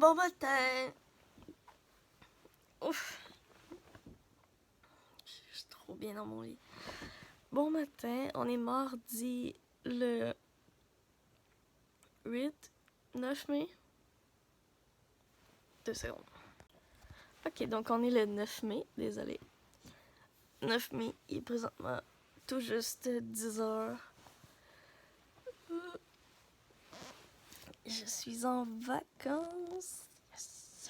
Bon matin! Ouf! Je suis trop bien dans mon lit. Bon matin, on est mardi le 9 mai. 2 secondes. Ok, donc on est le 9 mai, désolé. 9 mai, il est présentement tout juste 10h. Je suis en vacances. Yes.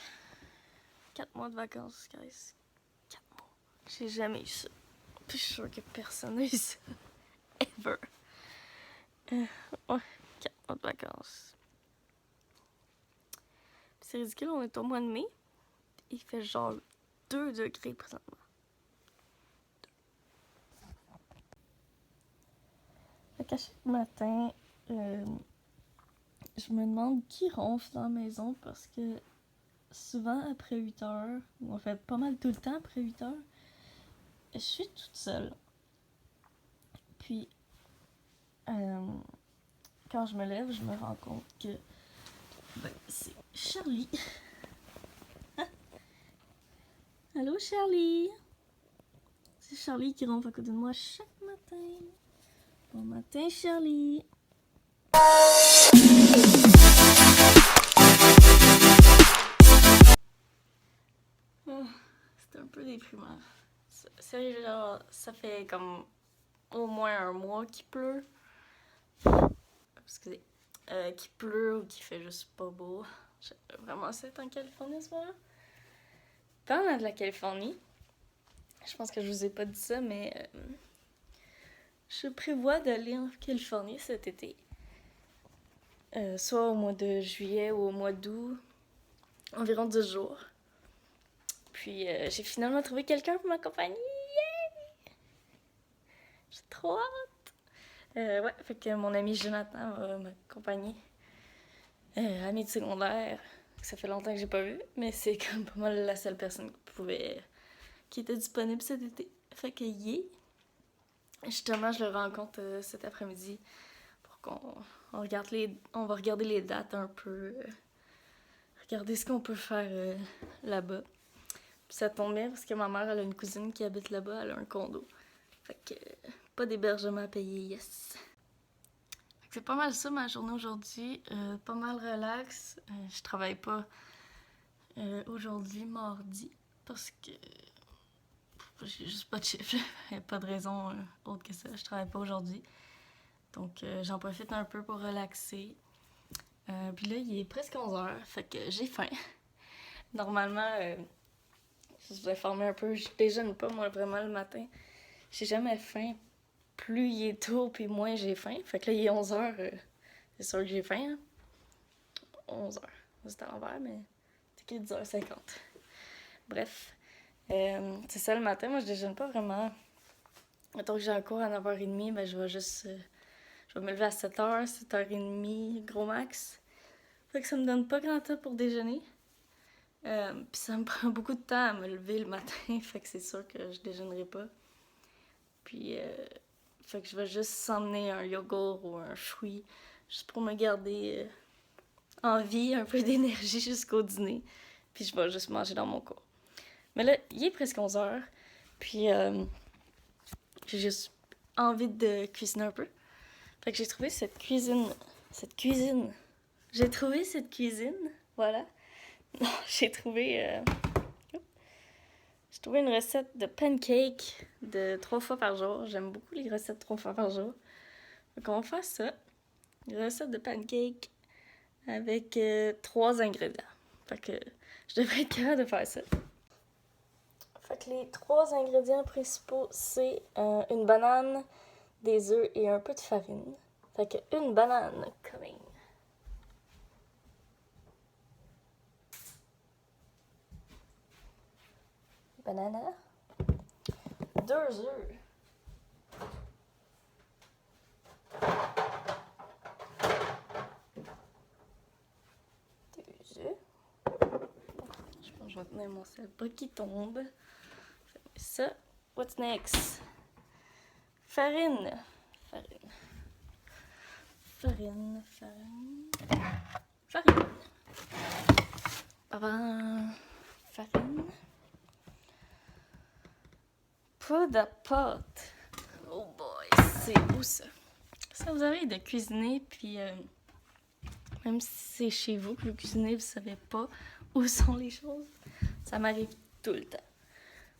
4 mois de vacances, guys. 4 mois. J'ai jamais eu ça. Puis je suis sûre que personne n'a eu ça. Ever. Ouais, 4 mois de vacances. Puis c'est ridicule, on est au mois de mai. Il fait genre 2 degrés présentement. Fait qu'à chaque matin, je me demande qui ronfle dans la maison parce que souvent après 8 heures, ou en fait pas mal tout le temps après 8 heures, je suis toute seule. Puis, quand je me lève, je me rends compte que c'est Charlie. Allô Charlie! C'est Charlie qui ronfle à côté de moi chaque matin. Bon matin Charlie! C'est un peu déprimant. Sérieux, genre, ça fait comme au moins un mois qu'il pleut. Excusez. Qu'il pleut ou qu'il fait juste pas beau. J'aimerais vraiment ça être en Californie à ce moment-là. Parlant de la Californie, je pense que je vous ai pas dit ça, mais je prévois d'aller en Californie cet été. Soit au mois de juillet ou au mois d'août. Environ 10 jours. Puis j'ai finalement trouvé quelqu'un pour m'accompagner. Yeah! J'ai trop hâte. Ouais, fait que mon ami Jonathan va m'accompagner. Ami de secondaire, ça fait longtemps que j'ai pas vu, mais c'est comme pas mal la seule personne qui était disponible cet été. Fait que justement, je le rencontre cet après-midi pour qu'on va regarder les dates un peu, regarder ce qu'on peut faire là-bas. Puis ça tombe bien parce que ma mère, elle a une cousine qui habite là-bas, elle a un condo. Fait que pas d'hébergement à payer, yes. Fait que c'est pas mal ça ma journée aujourd'hui, pas mal relax. Je travaille pas aujourd'hui, mardi, parce que j'ai juste pas de chiffre. Il n'y a pas de raison autre que ça, je travaille pas aujourd'hui. Donc j'en profite un peu pour relaxer. Puis là, il est presque 11h, fait que j'ai faim. Normalement, je vous informer un peu, je déjeune pas moi vraiment le matin. J'ai jamais faim. Plus il est tôt, puis moins j'ai faim. Fait que là, il est 11h, c'est sûr que j'ai faim. Hein? 11h. C'est à l'envers, mais c'est écrit 10h50. Bref, c'est ça le matin. Moi, je déjeune pas vraiment. Mettons que j'ai un cours à 9h30, ben je vais me lever à 7h, 7h30, gros max. Fait que ça me donne pas grand temps pour déjeuner. Puis ça me prend beaucoup de temps à me lever le matin, fait que c'est sûr que je déjeunerai pas. Puis, fait que je vais juste s'emmener un yogourt ou un fruit, juste pour me garder en vie, un peu d'énergie jusqu'au dîner. Puis je vais juste manger dans mon cours. Mais là, il est presque 11h, puis j'ai juste envie de cuisiner un peu. Fait que j'ai trouvé cette cuisine. J'ai trouvé cette cuisine, voilà. Non, j'ai trouvé une recette de pancakes de 3 fois par jour. J'aime beaucoup les recettes 3 fois par jour. Donc on va faire ça. Une recette de pancakes avec 3 ingrédients. Fait que je devrais être capable de faire ça. Fait que les 3 ingrédients principaux, c'est une banane, des œufs et un peu de farine. Fait que une banane coming. Banana. 2 œufs. Je pense que je vais tenir mon sel pas qui tombe. Ça, what's next? Farine. Farine. Poudre à pâte. Oh boy, c'est où ça? Ça vous arrive de cuisiner, puis même si c'est chez vous que vous cuisinez, vous savez pas où sont les choses. Ça m'arrive tout le temps.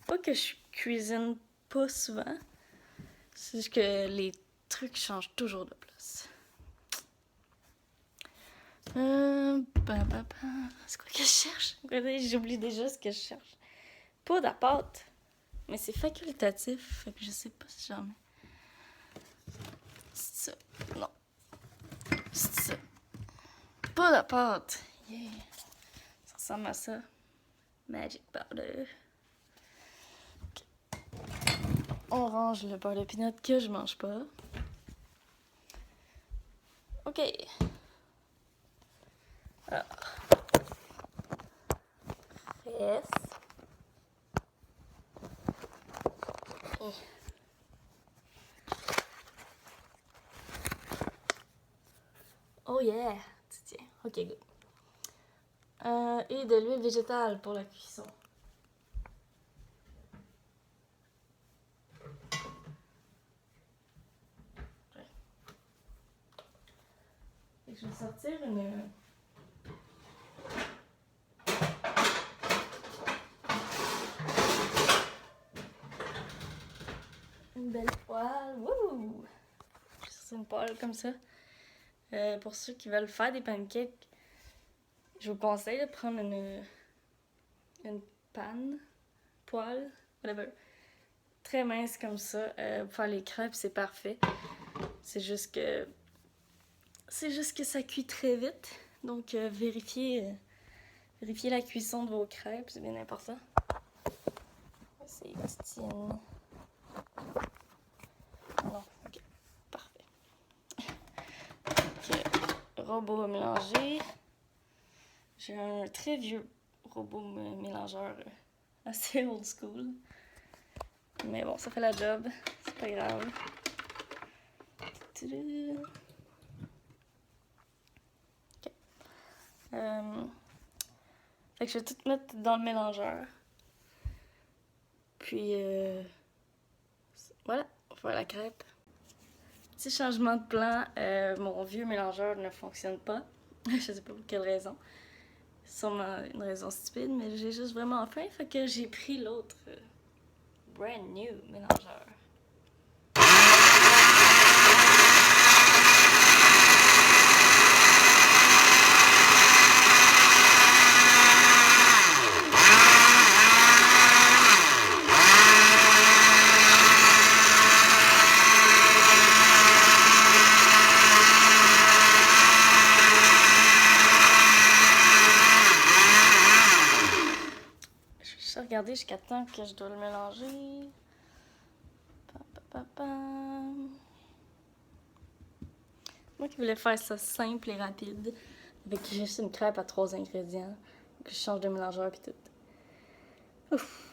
Pas que je cuisine pas souvent, c'est juste que les trucs changent toujours de place. C'est quoi que je cherche? J'oublie déjà ce que je cherche. Poudre à pâte. Mais c'est facultatif, fait que je sais pas si j'en ai. C'est ça. Non. C'est ça. Poudre à pâte. Yeah. Ça ressemble à ça. Magic powder. Okay. On range le beurre de peanut que je mange pas. Ok. Alors. Yes. Oh yeah! Tiens, ok, good. Et de l'huile végétale pour la cuisson. Ouais. Et je vais sortir une belle poêle. Wouh! C'est une poêle comme ça. Pour ceux qui veulent faire des pancakes, je vous conseille de prendre une panne, poêle, whatever. Très mince comme ça. Pour faire les crêpes, c'est parfait. C'est juste que ça cuit très vite. Donc vérifiez la cuisson de vos crêpes, c'est bien important. C'est Titienne. Non, ok, parfait. Ok, robot mélanger. J'ai un très vieux robot mélangeur assez old school. Mais bon, ça fait la job, c'est pas grave. Ok. Fait que je vais tout mettre dans le mélangeur. Puis voilà, on va faire la crêpe. Petit changement de plan, mon vieux mélangeur ne fonctionne pas. Je sais pas pour quelle raison. C'est sûrement une raison stupide, mais j'ai juste vraiment faim, fait que j'ai pris l'autre brand new mélangeur. Je vais regarder jusqu'à temps que je dois le mélanger. Moi qui voulais faire ça simple et rapide, avec juste une crêpe à 3 ingrédients, que je change de mélangeur et tout. Ouf.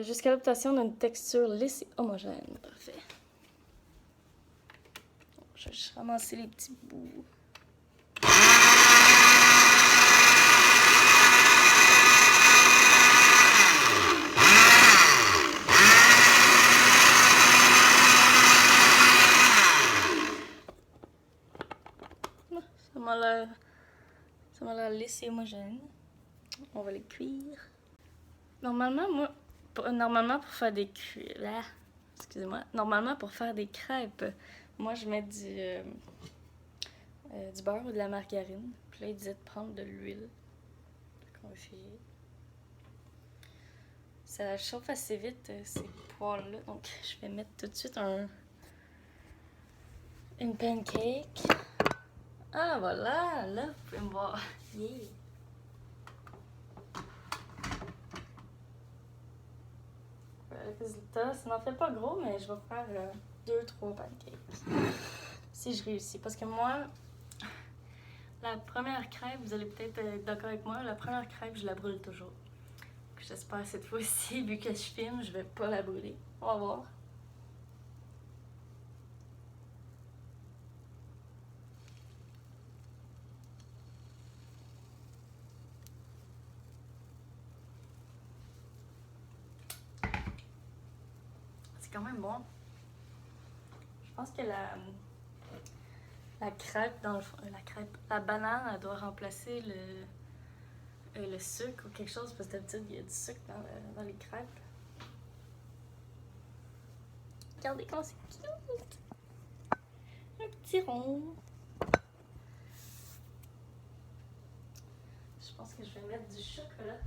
Jusqu'à l'obtention d'une texture lisse et homogène. Parfait. Je vais juste ramasser les petits bouts. Ça m'a l'air lisse et homogène. On va les cuire. Normalement, pour faire des Normalement, pour faire des crêpes, moi, je mets du beurre ou de la margarine. Puis là, il disait de prendre de l'huile. On va essayer. Ça chauffe assez vite, ces poêles-là. Donc, je vais mettre tout de suite une pancake. Ah, voilà! Là, vous pouvez me voir. Yeah! Le résultat, ça n'en fait pas gros, mais je vais faire 2-3 pancakes. Si je réussis. Parce que moi, la première crêpe, vous allez peut-être être d'accord avec moi, la première crêpe, je la brûle toujours. Je J'espère cette fois-ci, vu que je filme, je vais pas la brûler. On va voir. C'est quand même bon. Je pense que la crêpe, dans le fond, la banane, elle doit remplacer le sucre ou quelque chose, parce que d'habitude, il y a du sucre dans les crêpes. Regardez comment c'est cute! Un petit rond. Je pense que je vais mettre du chocolat.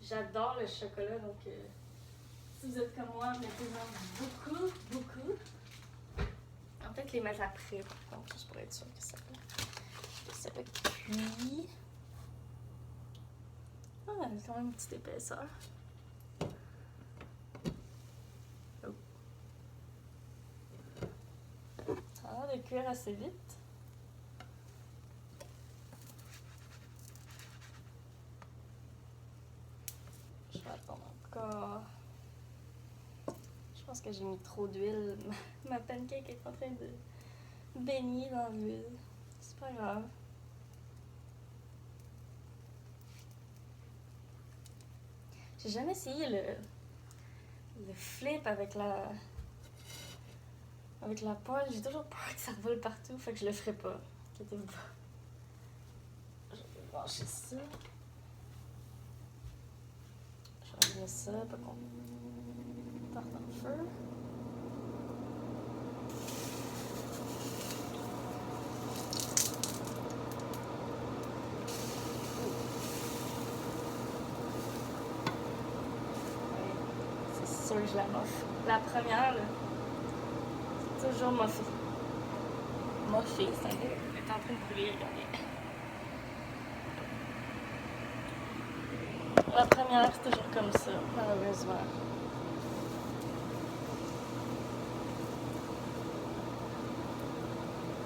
J'adore le chocolat, donc si vous êtes comme moi, mettez-en beaucoup. On va peut-être les mettre après, par contre, juste pour être sûr que ça va cuit. Ah, elle a quand même une petite épaisseur. Oh. Ça a l'air de cuire assez vite. Je vais attendre encore. Je pense que j'ai mis trop d'huile. Ma pancake est en train de baigner dans l'huile. C'est pas grave. J'ai jamais essayé le flip avec la poêle. J'ai toujours peur que ça revole partout, fait que je le ferai pas. Inquiétez-vous pas. Je vais brancher ça. Je vais régler ça, pas qu'on parte dans le feu. C'est sûr que je la moffe. La première, là, c'est toujours moffé. Moffé, ça est en train de brûler, regardez. La première, c'est toujours comme ça, malheureusement.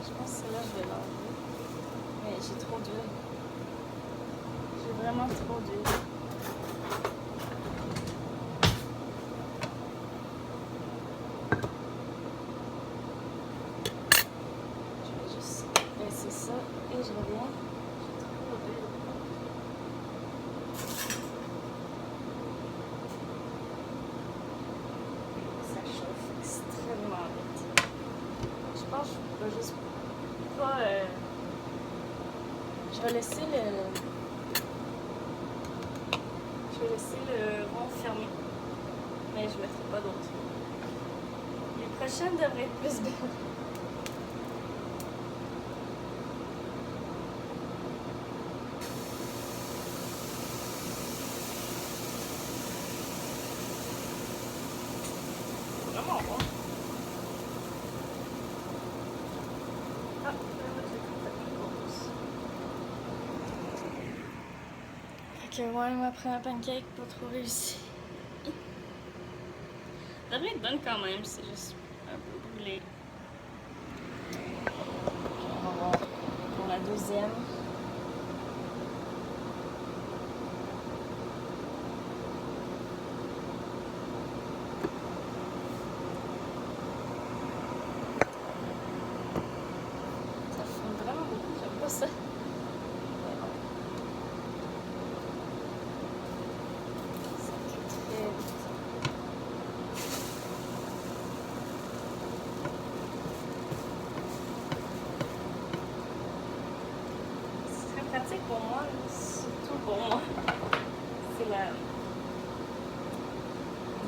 Je pense que celle-là, je vais l'enlever. Mais j'ai trop d'huile. J'ai vraiment trop d'huile. Je vais juste laisser ça et je reviens. J'ai trop d'huile. Ça chauffe extrêmement vite. Je pense que je vais juste pas... Je vais laisser le rond fermé, mais je ne mettrai pas d'autre. Les prochaines devraient être plus belles. Vraiment bon. Ah, fait que ouais, ma première pancake pas trop réussi. Ça devrait être bonne quand même, c'est juste un peu brûlé. On va voir pour la deuxième. Ça fume vraiment beaucoup, j'aime pas ça. Pratique pour moi, surtout pour moi. C'est la...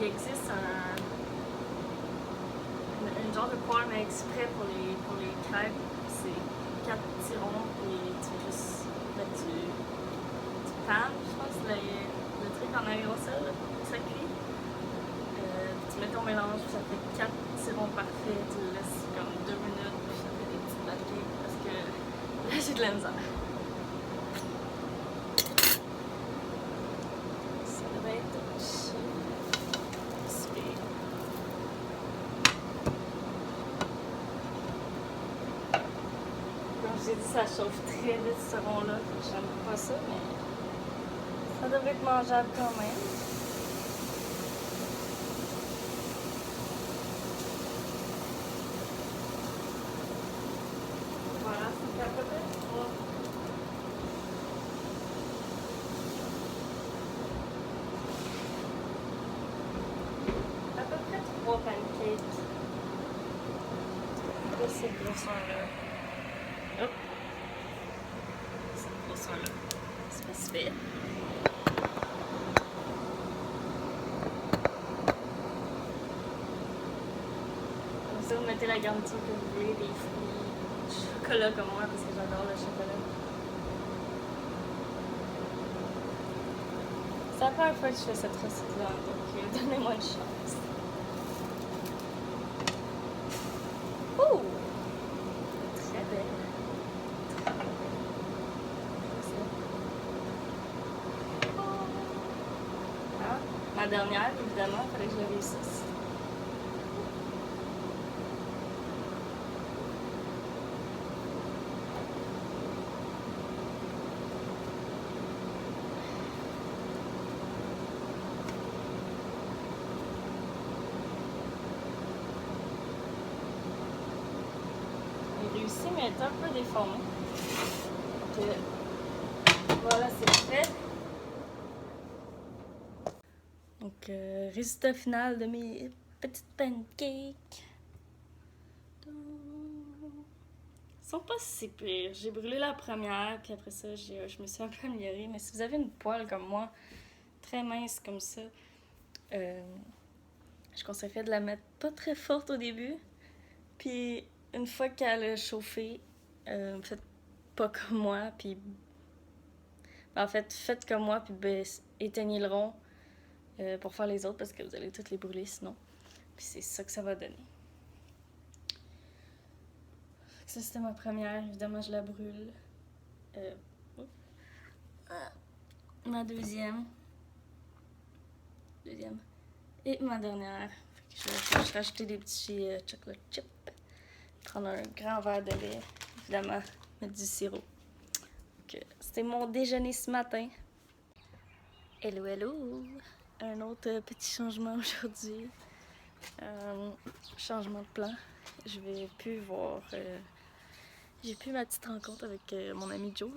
Il existe un genre de poêle mais exprès pour les crêpes. C'est 4 petits ronds et tu veux juste mettre du pan, je pense, le truc en aérosol, ça cuit. Tu mets ton mélange, puis ça fait 4 petits ronds parfaits, tu le laisses comme 2 minutes, puis ça fait des petits pancakes parce que là j'ai de la misère. J'ai dit ça chauffe très vite ce rond-là. J'aime pas ça, mais ça Ça devrait être mangeable quand même. Voilà, ça fait à peu près 3. À peu près 3 pancakes. De cette grosseur-là. Hop! Cette grosseur-là. C'est pas si pire. Comme ça, vous mettez la garniture que vous voulez, des fruits, du chocolat comme moi, parce que j'adore le chocolat. C'est la première fois que je fais cette recette-là, donc donnez-moi une chance. Ouh! Très belle. Ah, ma dernière, évidemment, il fallait que je la réussisse. J'ai réussi, mais elle est un peu déformée. Donc, voilà, c'est fait. Donc, résultat final de mes petites pancakes. Ils sont pas si pires. J'ai brûlé la première, puis après ça, je me suis un peu améliorée. Mais si vous avez une poêle comme moi, très mince comme ça, je conseillerais de la mettre pas très forte au début. Puis, une fois qu'elle a chauffé, faites pas comme moi, puis... En fait, faites comme moi, puis éteignez le rond pour faire les autres, parce que vous allez toutes les brûler sinon. Puis c'est ça que ça va donner. Ça, c'était ma première. Évidemment, je la brûle. Ma deuxième. Et ma dernière. Je vais rajouter des petits chocolate chips. Prendre un grand verre de lait. Évidemment, mettre du sirop. C'était mon déjeuner ce matin. Hello, hello! Un autre petit changement aujourd'hui. Changement de plan. Je vais plus voir... j'ai plus ma petite rencontre avec mon ami Joe.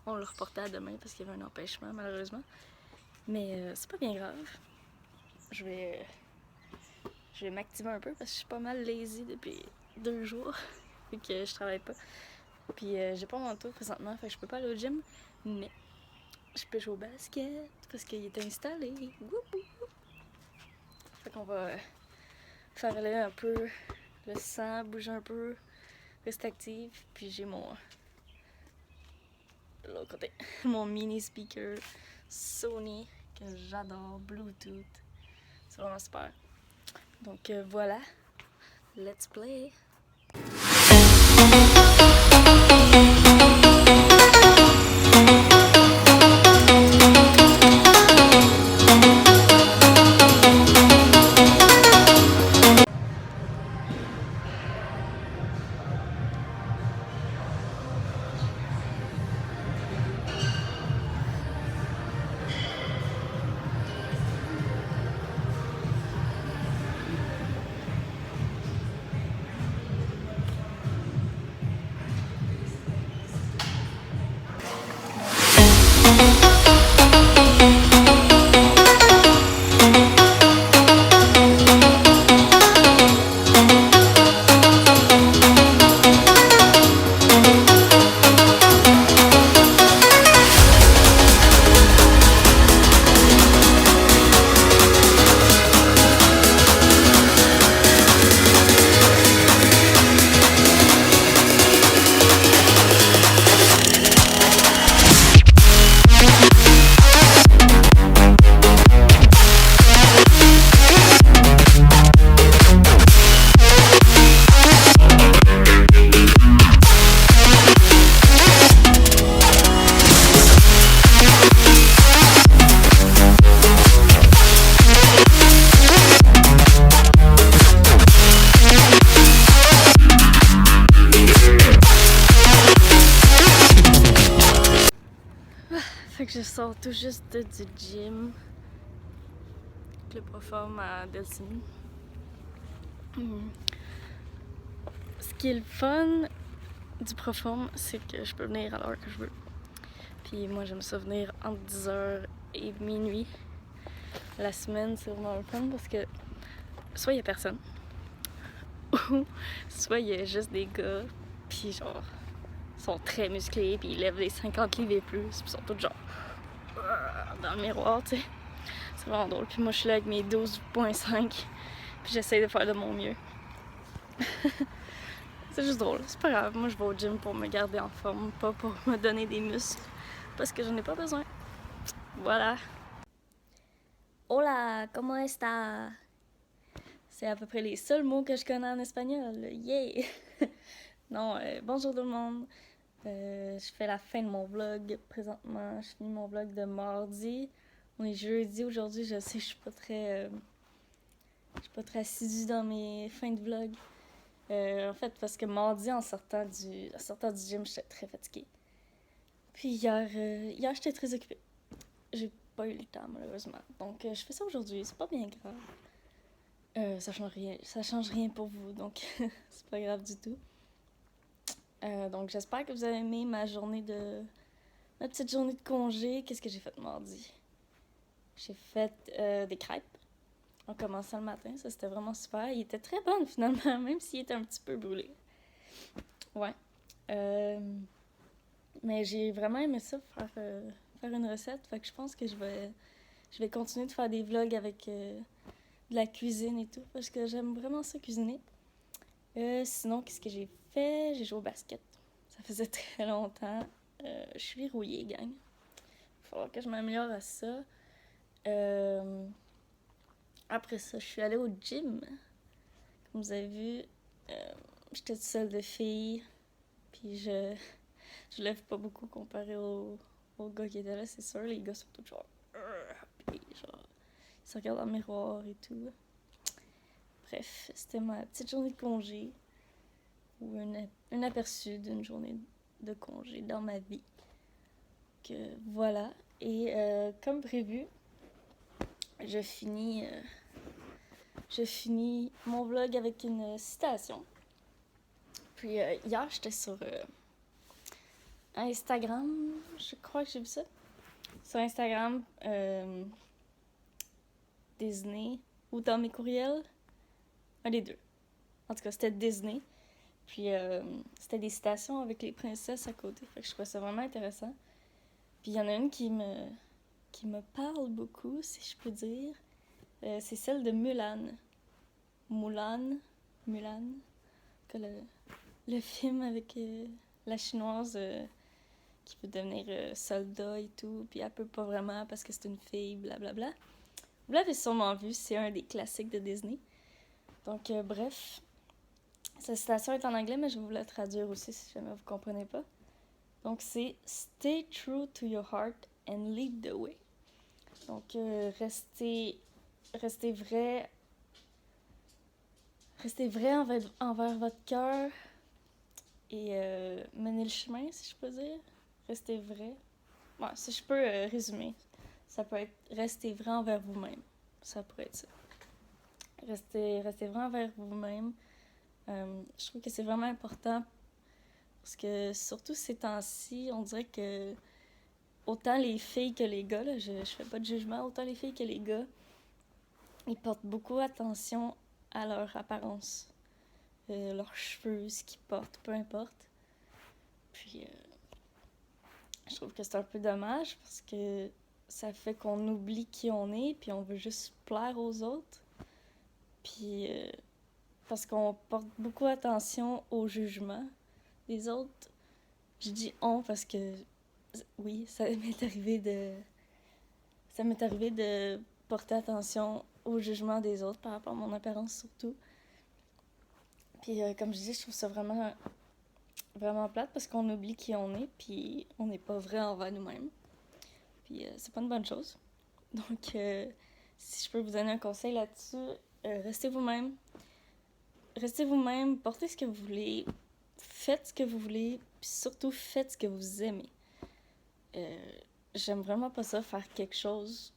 On le reportait à demain parce qu'il y avait un empêchement, malheureusement. Mais c'est pas bien grave. Je vais m'activer un peu parce que je suis pas mal lazy depuis 2 jours. Vu que je travaille pas. Puis j'ai pas mon manteau présentement, fait que je peux pas aller au gym. Mais je peux jouer au basket parce qu'il est installé. Wouhou! Fait qu'on va faire aller un peu le sang, bouger un peu, rester active. Puis j'ai mon... de l'autre côté, mon mini speaker Sony que j'adore, Bluetooth. C'est vraiment super. Donc voilà, let's play! Fait que je sors tout juste du gym. Le Proform à Delcine. Ce qui est le fun du Proform, c'est que je peux venir à l'heure que je veux. Puis moi, j'aime ça venir entre 10h et minuit. La semaine, c'est vraiment le fun parce que soit il y a personne, ou soit il y a juste des gars, puis genre, ils sont très musclés, puis ils lèvent les 50 livres et plus, puis ils sont tous genre dans le miroir, tu sais. C'est vraiment drôle. Puis moi, je suis là avec mes 12,5, puis j'essaie de faire de mon mieux. C'est juste drôle, c'est pas grave. Moi, je vais au gym pour me garder en forme, pas pour me donner des muscles, parce que j'en ai pas besoin. Voilà. Hola, ¿cómo está? C'est à peu près les seuls mots que je connais en espagnol. Yeah! Non, bonjour tout le monde. Je fais la fin de mon vlog présentement. Je finis mon vlog de mardi. On est jeudi aujourd'hui, je sais, je suis pas très assidue dans mes fins de vlog. En fait, parce que mardi, en sortant du gym, j'étais très fatiguée. Puis hier j'étais très occupée. J'ai pas eu le temps, malheureusement. Donc, je fais ça aujourd'hui, c'est pas bien grave. Ça change rien pour vous, donc c'est pas grave du tout. Donc, j'espère que vous avez aimé ma petite journée de congé. Qu'est-ce que j'ai fait mardi? J'ai fait des crêpes en commençant le matin. Ça, c'était vraiment super. Il était très bon, finalement, même s'il était un petit peu brûlé. Ouais. Mais j'ai vraiment aimé ça, faire une recette. Fait que je pense que je vais continuer de faire des vlogs avec de la cuisine et tout, parce que j'aime vraiment ça cuisiner. Sinon, qu'est-ce que j'ai fait? J'ai joué au basket. Ça faisait très longtemps. Je suis rouillée, gang. Il va falloir que je m'améliore à ça. Après ça, je suis allée au gym. Comme vous avez vu, j'étais toute seule de fille. Puis je lève pas beaucoup comparé aux gars qui étaient là, c'est sûr. Les gars sont tous genre... Puis genre, ils se regardent dans le miroir et tout. Bref, c'était ma petite journée de congé. Ou un aperçu d'une journée de congé dans ma vie. Que voilà. Et comme prévu, je finis mon vlog avec une citation. Puis hier, j'étais sur Instagram, je crois que j'ai vu ça. Sur Instagram, Disney ou dans mes courriels, un des deux. En tout cas, c'était Disney. Puis c'était des citations avec les princesses à côté. Fait que je trouvais ça vraiment intéressant. Puis il y en a une qui me parle beaucoup, si je peux dire. C'est celle de Mulan. Mulan. Que le film avec la chinoise qui veut devenir soldat et tout. Puis elle peut pas vraiment parce que c'est une fille, blablabla. Vous l'avez sûrement vu, c'est un des classiques de Disney. Donc bref. Cette citation est en anglais, mais je vais vous la traduire aussi si jamais vous comprenez pas. Donc c'est « Stay true to your heart and lead the way ». Donc restez vrai envers votre cœur et menez le chemin, si je peux dire. Restez vrai. Ouais, si je peux résumer, ça peut être restez vrai envers vous-même. Ça pourrait être ça. Restez vrai envers vous-même. Je trouve que c'est vraiment important parce que surtout ces temps-ci, on dirait que autant les filles que les gars, là, je fais pas de jugement, autant les filles que les gars, ils portent beaucoup attention à leur apparence, leurs cheveux, ce qu'ils portent, peu importe. Puis je trouve que c'est un peu dommage parce que ça fait qu'on oublie qui on est, puis on veut juste plaire aux autres. Puis parce qu'on porte beaucoup attention au jugement des autres. Je dis on parce que oui, ça m'est arrivé de porter attention au jugement des autres par rapport à mon apparence surtout. Puis comme je dis, je trouve ça vraiment vraiment plate parce qu'on oublie qui on est puis on n'est pas vrai envers nous-mêmes. Puis c'est pas une bonne chose. Donc si je peux vous donner un conseil là-dessus, restez vous-même. Restez vous-même, portez ce que vous voulez, faites ce que vous voulez, puis surtout faites ce que vous aimez. j'aime vraiment pas ça, faire quelque chose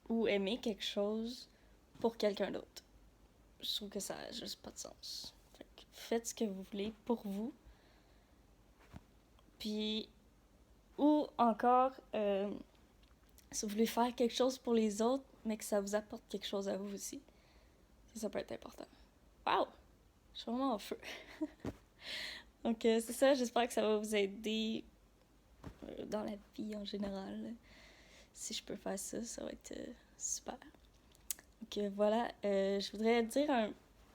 ou aimer quelque chose pour quelqu'un d'autre. Je trouve que ça a juste pas de sens. Fait que faites ce que vous voulez pour vous. Puis, ou encore, si vous voulez faire quelque chose pour les autres, mais que ça vous apporte quelque chose à vous aussi, ça peut être important. Waouh! Je suis vraiment en feu. Donc, c'est ça, j'espère que ça va vous aider dans la vie en général. Si je peux faire ça, ça va être super. Donc, voilà, je voudrais dire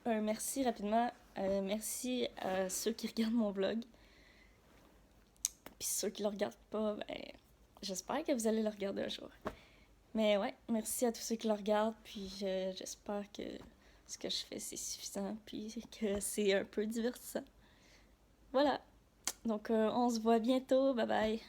un merci rapidement. Merci à ceux qui regardent mon vlog. Puis ceux qui le regardent pas, ben, j'espère que vous allez le regarder un jour. Mais ouais, merci à tous ceux qui le regardent, puis j'espère que ce que je fais, c'est suffisant, puis que c'est un peu divertissant. Voilà. Donc, on se voit bientôt. Bye bye.